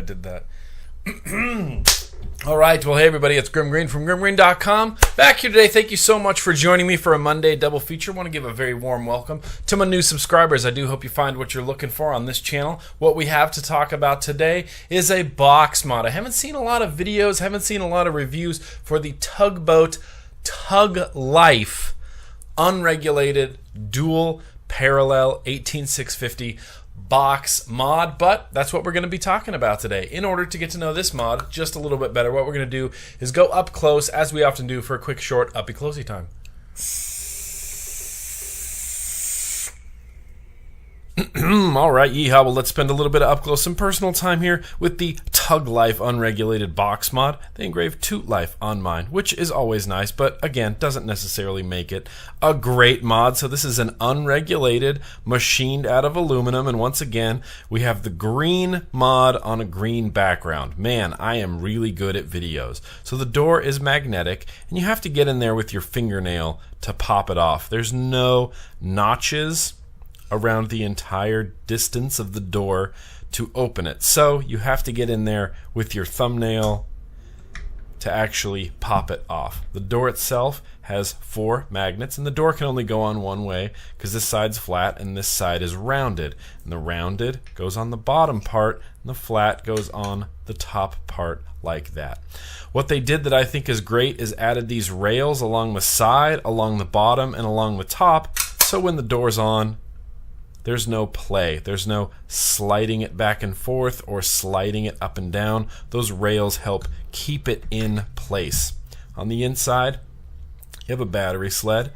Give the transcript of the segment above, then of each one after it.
did that. All right, well, hey everybody, it's Grim Green from GrimGreen.com. Back here today. Thank you so much for joining me for a Monday double feature. I want to give a very warm welcome to my new subscribers. I do hope you find what you're looking for on this channel. What we have to talk about today is a box mod. I haven't seen a lot of videos, haven't seen a lot of reviews for the TugLyfe unregulated dual parallel 18650 box mod, but that's what we're going to be talking about today. In order to get to know this mod just a little bit better, what we're going to do is go up close, as we often do, for a quick short uppy closey time. All right, yeehaw. Well, let's spend a little bit of up close and personal time here with the TugLyfe unregulated box mod. They engraved TugLyfe on mine, which is always nice, but again, doesn't necessarily make it a great mod. So this is an unregulated, machined out of aluminum, and once again, we have the green mod on a green background. Man, I am really good at videos. So the door is magnetic, and you have to get in there with your fingernail to pop it off. There's no notches around the entire distance of the door to open it. So you have to get in there with your thumbnail to actually pop it off. The door itself has 4 magnets, and the door can only go on one way because this side's flat and this side is rounded. And the rounded goes on the bottom part and the flat goes on the top part like that. What they did that I think is great is added these rails along the side, along the bottom, and along the top, so when the door's on, there's no play. There's no sliding it back and forth or sliding it up and down. Those rails help keep it in place. On the inside, you have a battery sled.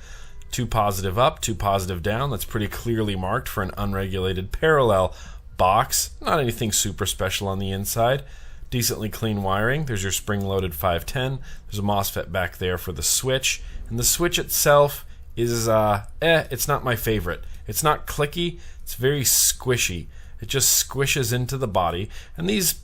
2 positive up, 2 positive down. That's pretty clearly marked for an unregulated parallel box. Not anything super special on the inside. Decently clean wiring. There's your spring-loaded 510. There's a MOSFET back there for the switch. And the switch itself is, it's not my favorite. It's not clicky, it's very squishy. It just squishes into the body. And these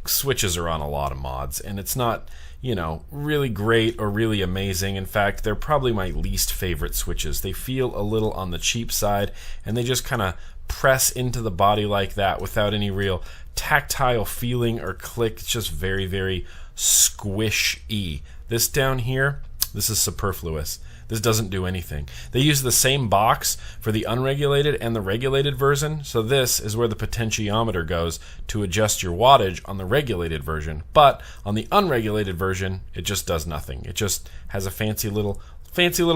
switches are on a lot of mods, and it's not, you know, really great or really amazing. In fact, they're probably my least favorite switches. They feel a little on the cheap side, and they just kind of press into the body like that without any real tactile feeling or click. It's just very, very squish-y. This down here, this is superfluous. This doesn't do anything. They use the same box for the unregulated and the regulated version, so this is where the potentiometer goes to adjust your wattage on the regulated version. But on the unregulated version, it just does nothing. It just has a fancy little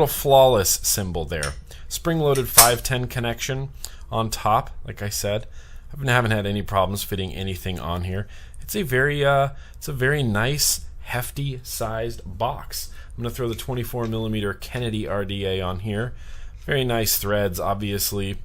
flawless symbol there. Spring-loaded 510 connection on top, like I said. I haven't had any problems fitting anything on here. It's a very nice, hefty sized box. I'm going to throw the 24mm Kennedy RDA on here. Very nice threads, obviously.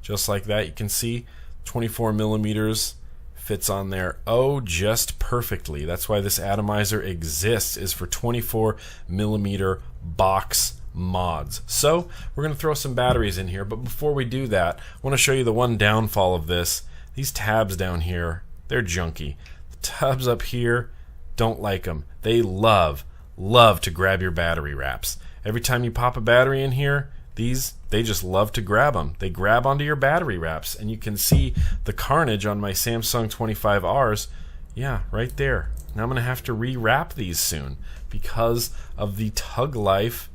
Just like that, you can see 24mm fits on there, just perfectly. That's why this atomizer exists, is for 24mm box mods. So we're going to throw some batteries in here, but before we do that, I want to show you the one downfall of this. These tabs down here, they're junky. The tabs up here, don't like them. They love to grab your battery wraps. Every time you pop a battery in here, they just love to grab them. They grab onto your battery wraps, and you can see the carnage on my Samsung 25Rs. Yeah, right there. Now I'm going to have to rewrap these soon because of the TugLyfe.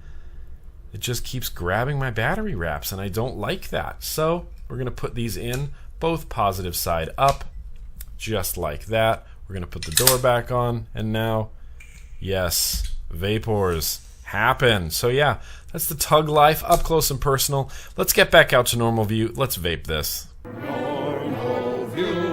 It just keeps grabbing my battery wraps, and I don't like that. So we're going to put these in, both positive side up, just like that. We're going to put the door back on, and now, yes, vapors happen. So yeah, that's the TugLyfe up close and personal. Let's get back out to normal view. Let's vape this. Normal view.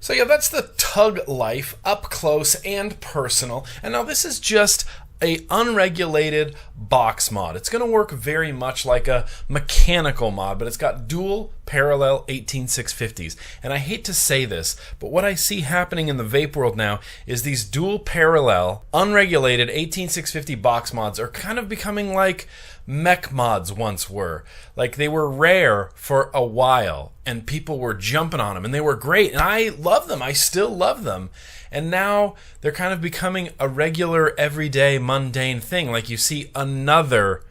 So yeah, that's the TugLyfe up close and personal. And now this is just a unregulated box mod. It's going to work very much like a mechanical mod, but it's got dual parallel 18650s. And I hate to say this, but what I see happening in the vape world now is these dual parallel unregulated 18650 box mods are kind of becoming like mech mods once were. Like, they were rare for a while and people were jumping on them and they were great and I love them. I still love them. And now they're kind of becoming a regular, everyday, mundane thing. Like, you see another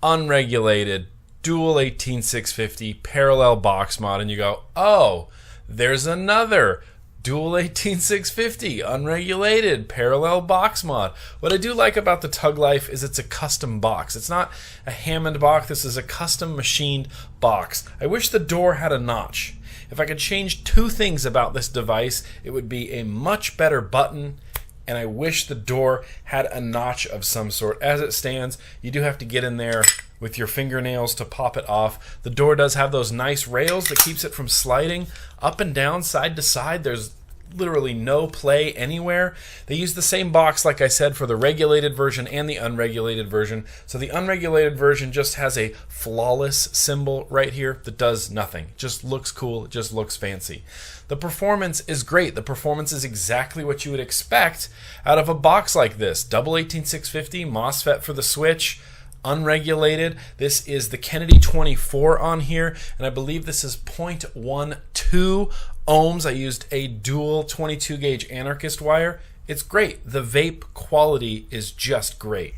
unregulated dual 18650 parallel box mod, and you go, oh, there's another dual 18650 unregulated parallel box mod. What I do like about the TugLyfe is it's a custom box. It's not a Hammond box. This is a custom machined box. I wish the door had a notch. If I could change two things about this device, it would be a much better button, and I wish the door had a notch of some sort. As it stands, you do have to get in there with your fingernails to pop it off. The door does have those nice rails that keeps it from sliding up and down, side to side. There's literally no play anywhere. They use the same box, like I said, for the regulated version and the unregulated version. So the unregulated version just has a flawless symbol right here that does nothing. It just looks cool. It just looks fancy. The performance is great. The performance is exactly what you would expect out of a box like this. Double 18650, MOSFET for the switch, unregulated. This is the Kennedy 24 on here, and I believe this is 0.12 ohms. I used a dual 22 gauge anarchist wire. It's great. The vape quality is just great.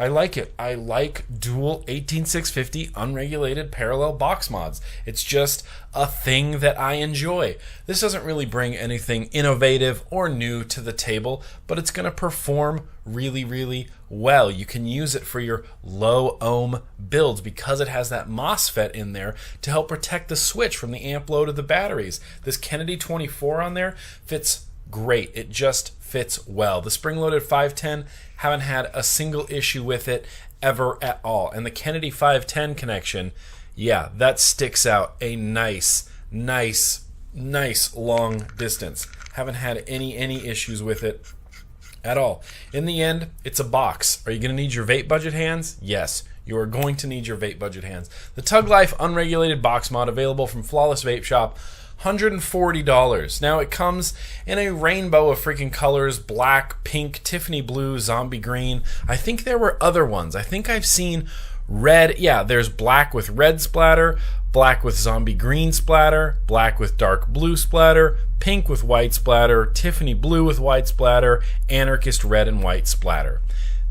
I like it. I like dual 18650 unregulated parallel box mods. It's just a thing that I enjoy. This doesn't really bring anything innovative or new to the table, but it's going to perform really, really well. You can use it for your low ohm builds because it has that MOSFET in there to help protect the switch from the amp load of the batteries. This Kennedy 24 on there fits great. It just fits well. The spring-loaded 510, haven't had a single issue with it ever at all. And the Kennedy 510 connection, yeah, that sticks out a nice long distance. Haven't had any issues with it at all. In the end, it's a box. Are you going to need your vape budget hands? Yes, you are going to need your vape budget hands. The TugLyfe unregulated box mod, available from Flawless Vape Shop, $140. Now it comes in a rainbow of freaking colors: black, pink, Tiffany blue, zombie green. I think there were other ones. I think I've seen red. Yeah, there's black with red splatter, black with zombie green splatter, black with dark blue splatter, pink with white splatter, Tiffany blue with white splatter, anarchist red and white splatter.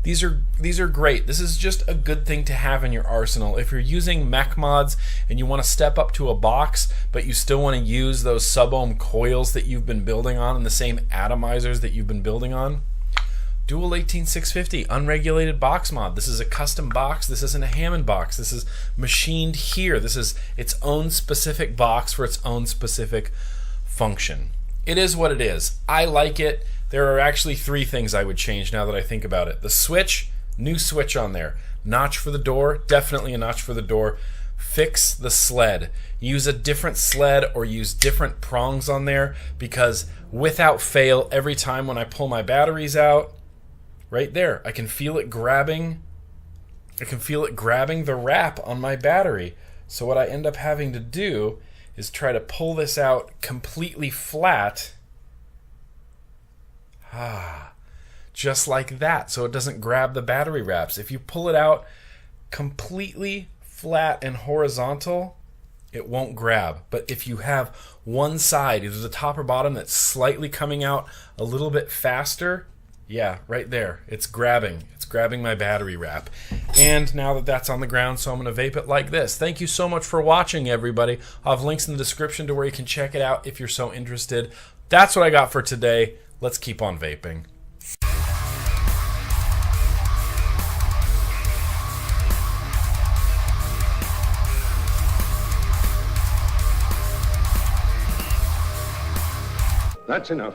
These are great. This is just a good thing to have in your arsenal. If you're using mech mods and you want to step up to a box, but you still want to use those sub-ohm coils that you've been building on and the same atomizers that you've been building on, dual 18650 unregulated box mod. This is a custom box. This isn't a Hammond box. This is machined here. This is its own specific box for its own specific function. It is what it is. I like it. There are actually three things I would change now that I think about it. The switch, new switch on there. Notch for the door, definitely a notch for the door. Fix the sled. Use a different sled or use different prongs on there, because without fail, every time when I pull my batteries out, right there, I can feel it grabbing. I can feel it grabbing the wrap on my battery. So what I end up having to do is try to pull this out completely flat. Just like that, so it doesn't grab the battery wraps. If you pull it out completely flat and horizontal, it won't grab. But if you have one side, either the top or bottom, that's slightly coming out a little bit faster, yeah, right there, it's grabbing. It's grabbing my battery wrap. And now that that's on the ground, so I'm going to vape it like this. Thank you so much for watching, everybody. I'll have links in the description to where you can check it out if you're so interested. That's what I got for today. Let's keep on vaping. That's enough.